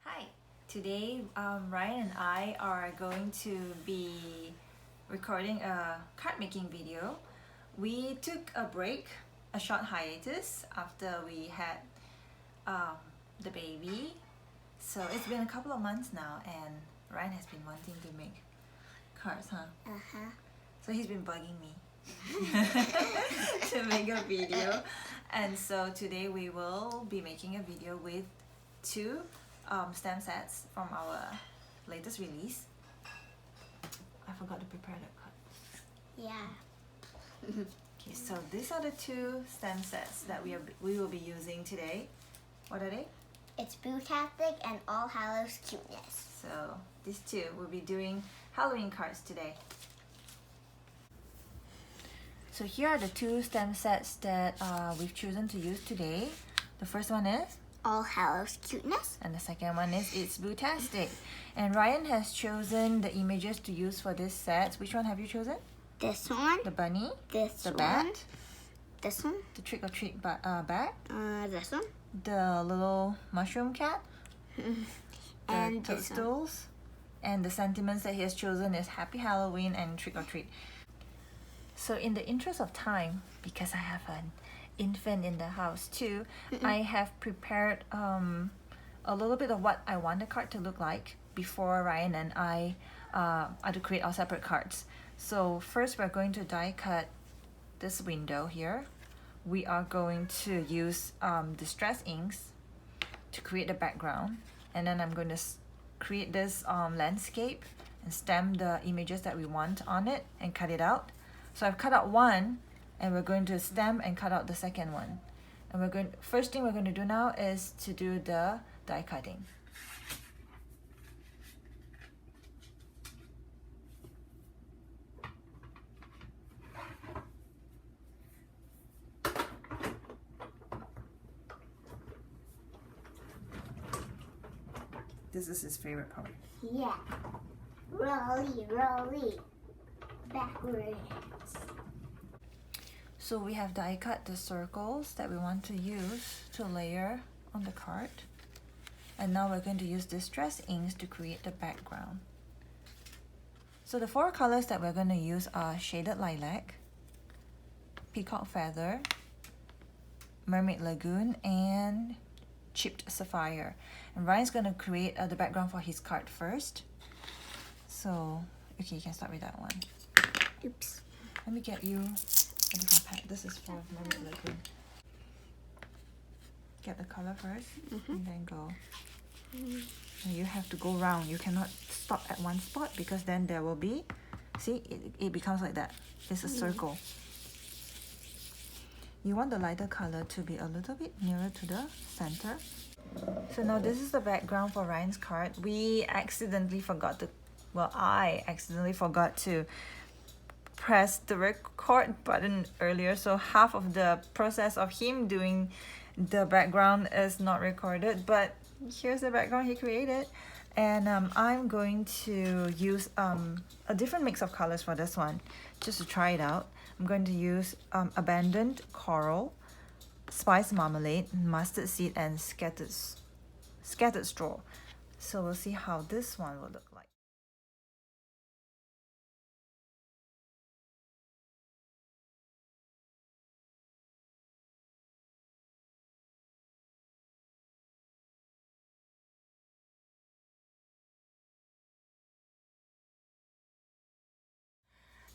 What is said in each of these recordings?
Hi, today Ryan and I are going to be recording a card making video. We took a break, a short hiatus after we had the baby. So it's been a couple of months now and Ryan has been wanting to make cards, huh? Uh-huh. So he's been bugging me to make a video. And so today we will be making a video with two stamp sets from our latest release. I forgot to prepare the card. Yeah. Okay, so these are the two stamp sets that we will be using today. What are they? It's Boo-tastic and All Hallows Cuteness. So these two will be doing Halloween cards today. So here are the two stamp sets that we've chosen to use today. The first one is All Hallows Cuteness. and the second one is It's Boo-tastic. And Ryan has chosen the images to use for this set. Which one have you chosen? This one. The bunny, This the one. bat, This one. the trick-or-treat bat, This one. the little mushroom cat, And the this one. toadstools, and the sentiments that he has chosen is Happy Halloween and Trick-or-treat. So in the interest of time, because I have an infant in the house too, I have prepared a little bit of what I want the card to look like before Ryan and I are to create our separate cards. So first we're going to die cut this window here. We are going to use distress inks to create the background, and then I'm going to create this landscape and stamp the images that we want on it and cut it out. So I've cut out one and we're going to stamp and cut out the second one. And first thing we're going to do now is to do the die cutting. This is his favorite part. Yeah. Rolly, rolly. Backwards. So we have die cut the circles that we want to use to layer on the card. And now we're going to use distress inks to create the background. So the four colors that we're going to use are Shaded Lilac, Peacock Feather, Mermaid Lagoon, and Chipped Sapphire. And Ryan's going to create the background for his card first. So, okay, you can start with that one. Oops. Let me get you a different pack. This is for Mermaid Lagoon. Get the color first, and then go. And you have to go round. You cannot stop at one spot because then there will be, see, it becomes like that. It's a circle. You want the lighter color to be a little bit nearer to the center. So now this is the background for Ryan's card. We accidentally forgot to, I accidentally forgot to press the record button earlier, so half of the process of him doing the background is not recorded, but here's the background he created. And I'm going to use a different mix of colors for this one just to try it out. I'm going to use Abandoned Coral, Spice Marmalade, Mustard Seed, and Scattered Straw. So we'll see how this one will look like.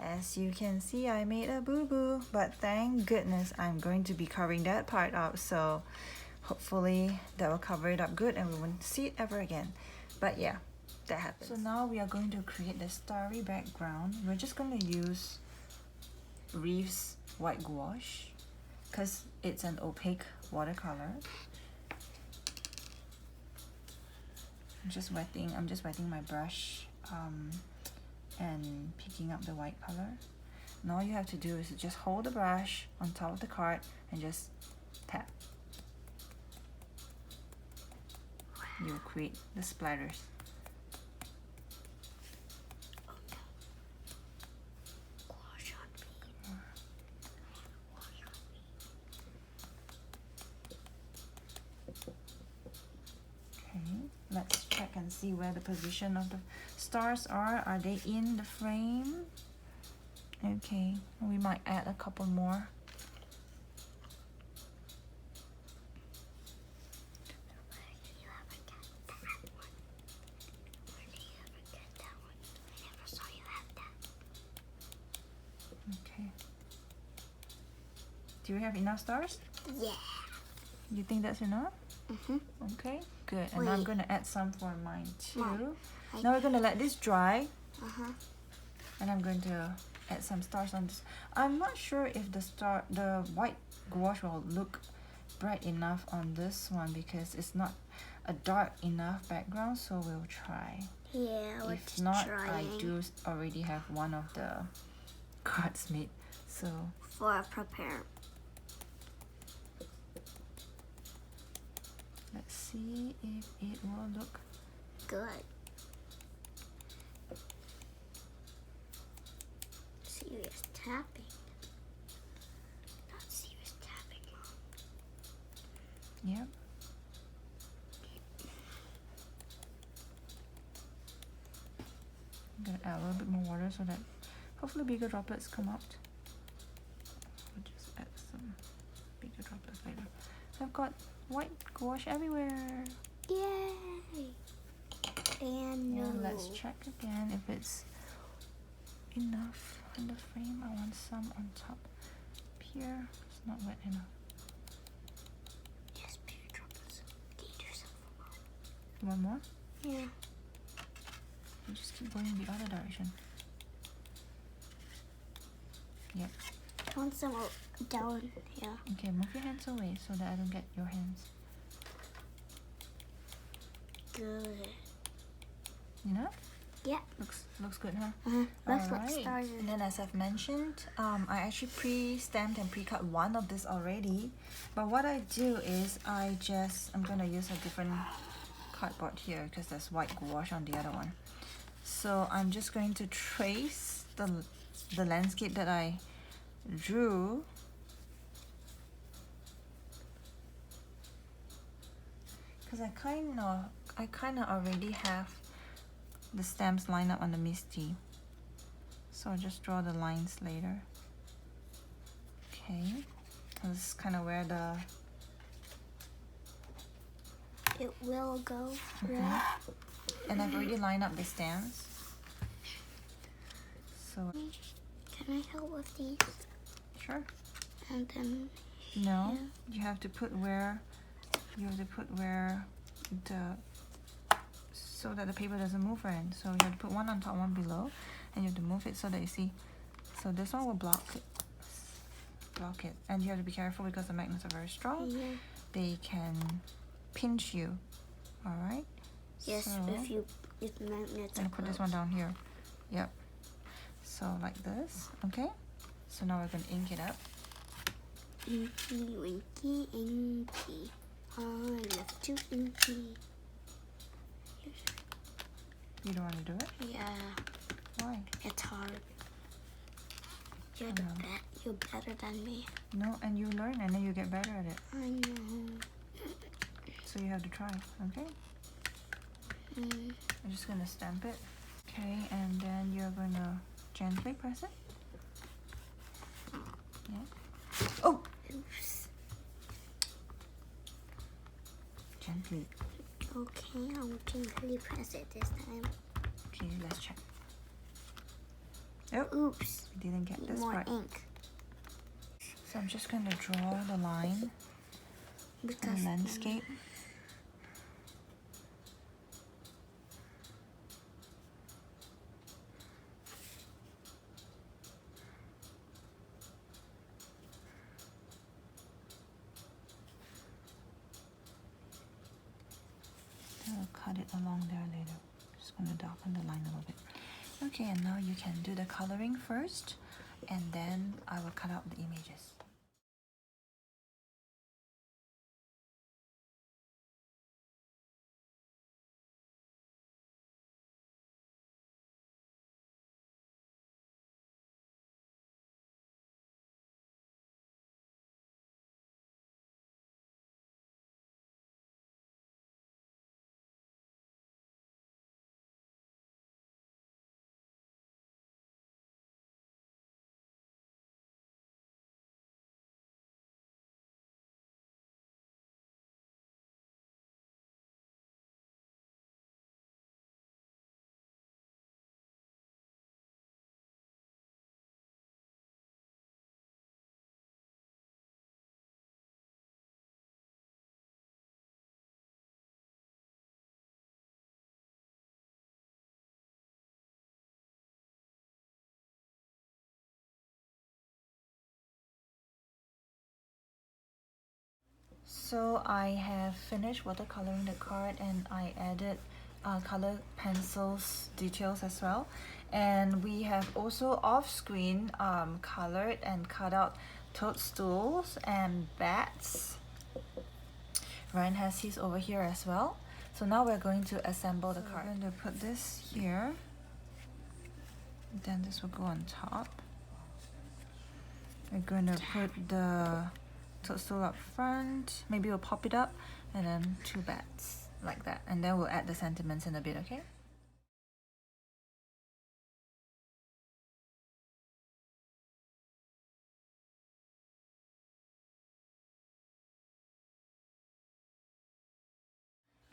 As you can see, I made a boo-boo, but thank goodness I'm going to be covering that part up, so hopefully that will cover it up good and we won't see it ever again. But yeah, that happens. So now we are going to create the starry background. We're just going to use Reeves White Gouache because it's an opaque watercolor. I'm just wetting my brush and picking up the white color. And all you have to do is just hold the brush on top of the card and just tap. You'll create the splatters. Okay, let's can see where the position of the stars are. Are they in the frame? Okay, we might add a couple more. Okay. Do you have enough stars? Yeah. You think that's enough? Okay, good. And I'm going to add some for mine too. Mom, now we're going to let this dry. Uh-huh. And I'm going to add some stars on this. I'm not sure if the white gouache will look bright enough on this one because it's not a dark enough background, so we'll try. Yeah, we're If not, trying. I do already have one of the cards made, so for prepare. let's see if it will look Good. Serious tapping. Not serious tapping, Mom. Yep. I'm gonna add a little bit more water so that hopefully bigger droplets come out. We'll just add some bigger droplets later. I've got white gouache everywhere. Yay! And Yeah, let's check again if it's enough in the frame. I want some on top here. It's not wet enough. Just bigger droplets. Can you do something? One more? Yeah. You just keep going the other direction. Yep. I want some down here. Okay, move your hands away so that I don't get your hands. Good. Enough? Yeah. Looks good, huh? Let's get Alright. started. And then as I've mentioned, I actually pre-stamped and pre-cut one of this already. But what I do is I'm gonna use a different cardboard here because there's white gouache on the other one. So I'm just going to trace the landscape that I drew. Because I kind of already have the stamps lined up on the Misty. So I'll just draw the lines later. Okay. This is kind of where it will go. Yeah. And I've already lined up the stamps. So Can I help with these? sure. And then No, yeah. you have to put where so that the paper doesn't move around. So you have to put one on top, one below, and you have to move it so that you see. So this one will block it, and you have to be careful because the magnets are very strong. Yeah. They can pinch you. All right. Yes, so, if magnets I'm are gonna put this one down here. Yep. So like this. Okay. So now we're gonna ink it up. Inky, winky, inky. I love to inky. You don't want to do it? Yeah, Why? it's hard. You're you're better than me. No, and you learn and then you get better at it. I know. So you have to try, okay? I'm just gonna stamp it. Okay, and then you're gonna gently press it. Yeah. Oh! Oops. Gently. Okay, I'll gently press it this time. Okay, let's check. Oh, Oops. didn't get this More part. ink. So I'm just gonna draw the line and Because landscape. I'll cut it along there later. Just gonna darken the line a little bit. Okay, and now you can do the coloring first, and then I will cut out the images. So I have finished watercoloring the card and I added color pencils details as well. And we have also off-screen colored and cut out toadstools and bats. Ryan has his over here as well. So now we're going to assemble the card. I'm going to put this here. Then this will go on top. We're going to put the toadstool up front. Maybe we'll pop it up and then 2 bats like that. And then we'll add the sentiments in a bit, okay?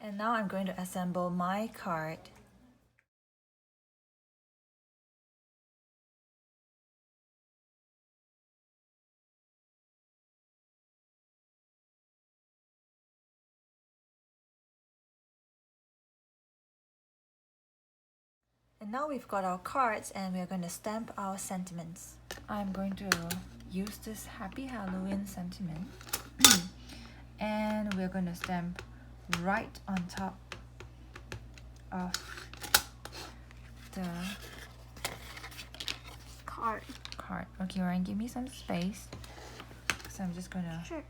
And now I'm going to assemble my card. And now we've got our cards and we're going to stamp our sentiments. I'm going to use this Happy Halloween sentiment and we're going to stamp right on top of the Card. Okay, Ryan, give me some space. So I'm just gonna... Sure.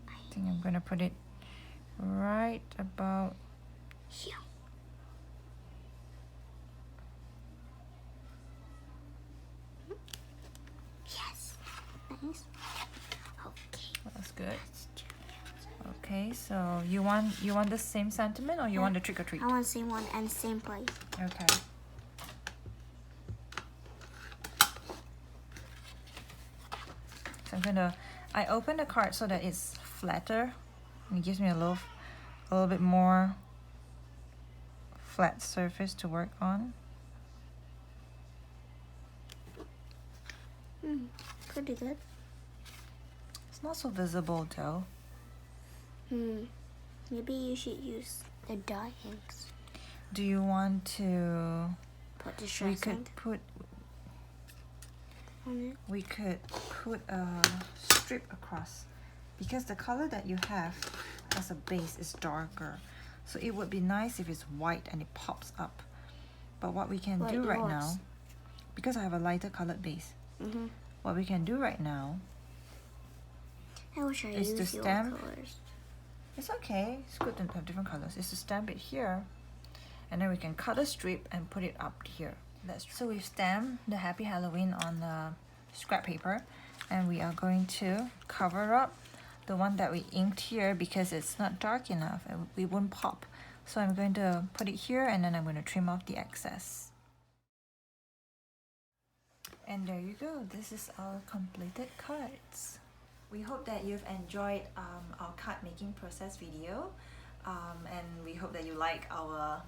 I think I'm gonna put it right about here. Yes. Nice. Okay. That's good. Okay, so you want the same sentiment or you want the trick or treat? I want the same one and same place. Okay. So I open the card so that it's flatter. And it gives me a little bit more flat surface to work on. Pretty good. It's not so visible though. Maybe you should use the dye inks. Do you want to... Put the We stress could put on it. we could put a strip across because the color that you have as a base is darker, so it would be nice if it's white and it pops up. But what we can do right now, because I have a lighter colored base, what we can do right now I wish I is used to your stamp. colors. It's okay, it's good to have different colors. Is to stamp it here and then we can cut a strip and put it up here. So we've stamped the Happy Halloween on the scrap paper and we are going to cover up the one that we inked here because it's not dark enough and we won't pop. So I'm going to put it here and then I'm going to trim off the excess. And there you go, this is our completed cards. We hope that you've enjoyed our card making process video and we hope that you like our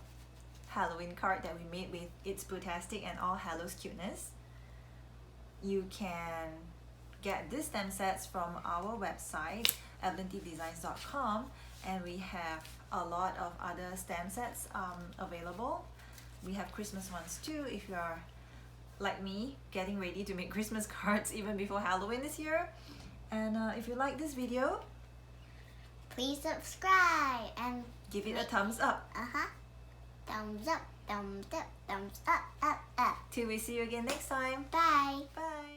Halloween card that we made with It's Boo-tastic and all Hallow's Cuteness. You can get these stamp sets from our website evelintdesigns.com and we have a lot of other stamp sets available. We have Christmas ones too if you are like me getting ready to make Christmas cards even before Halloween is here. And if you like this video, please subscribe and give it a thumbs up. Thumbs up, thumbs up, thumbs up, up, up. Till we see you again next time. Bye. Bye.